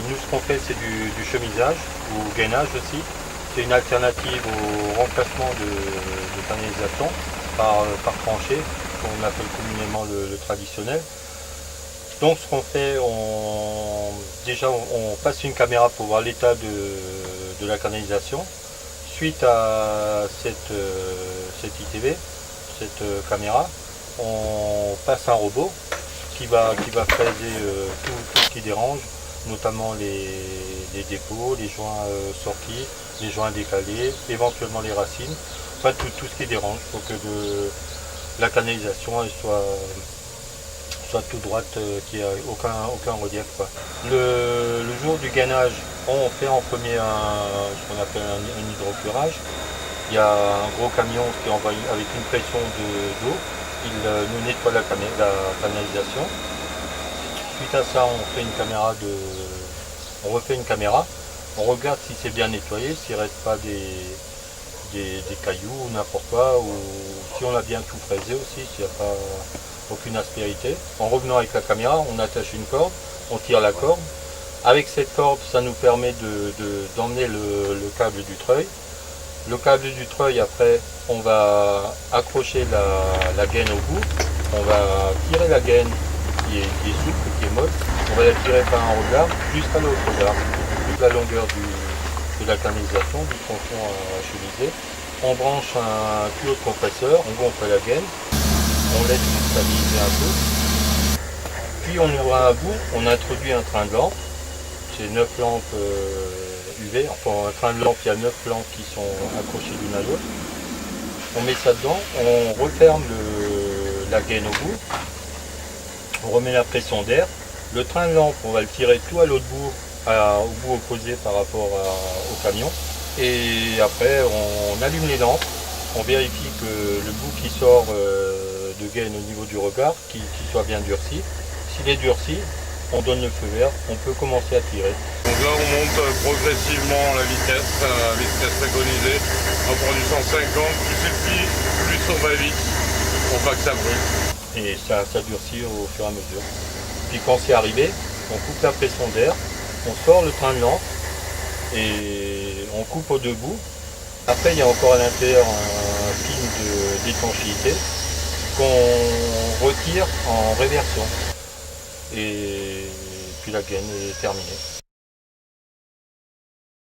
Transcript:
Nous, ce qu'on fait, c'est du chemisage ou gainage aussi. C'est une alternative au remplacement de canalisation par tranchée, qu'on appelle communément le traditionnel. Donc ce qu'on fait, déjà on passe une caméra pour voir l'état de la canalisation. Suite à cette ITV, cette caméra, on passe un robot qui va fraiser tout ce qui dérange, notamment les dépôts, les joints sortis, les joints décalés, éventuellement les racines, enfin tout ce qui dérange pour que la canalisation elle soit tout droite, qu'il n'y ait aucun relief, quoi. Le jour du gainage, on fait en premier ce qu'on appelle un hydrocurage. Il y a un gros camion qui envoie avec une pression d'eau. Il nous nettoie la canalisation. Suite à ça, on refait une caméra. On regarde si c'est bien nettoyé, s'il ne reste pas des cailloux ou n'importe quoi, ou si on a bien tout fraisé aussi, s'il n'y a pas aucune aspérité. En revenant avec la caméra, on attache une corde, on tire la corde. Avec cette corde, ça nous permet d'emmener le câble du treuil. Le câble du treuil, après, on va accrocher la gaine au bout. On va tirer la gaine qui est souple, qui est molle. On va la tirer par un regard jusqu'à l'autre regard. Toute la longueur de la canalisation, du tronçon à chemiser. On branche un tuyau de compresseur, on gonfle la gaine. On laisse stabiliser un peu. Puis on ouvre un bout, on introduit un train de lampe. C'est 9 lampes UV, enfin un train de lampe, il y a 9 lampes qui sont accrochées l'une à l'autre. On met ça dedans, on referme la gaine au bout, on remet la pression d'air. Le train de lampe, on va le tirer tout à l'autre bout, au bout opposé par rapport au camion. Et après, on allume les lampes, on vérifie que le bout qui sort de gaine au niveau du regard, qu'il soit bien durci. S'il est durci, on donne le feu vert, on peut commencer à tirer. Donc là on monte progressivement la vitesse préconisée. On prend du 150, plus c'est petit, plus on va vite, pour pas que ça brûle. Et ça durcit au fur et à mesure. Puis quand c'est arrivé, on coupe la pression d'air, on sort le train de lampe et on coupe aux deux bouts. Après il y a encore à l'intérieur un film d'étanchéité qu'on retire en réversion. Et puis la gaine est terminée.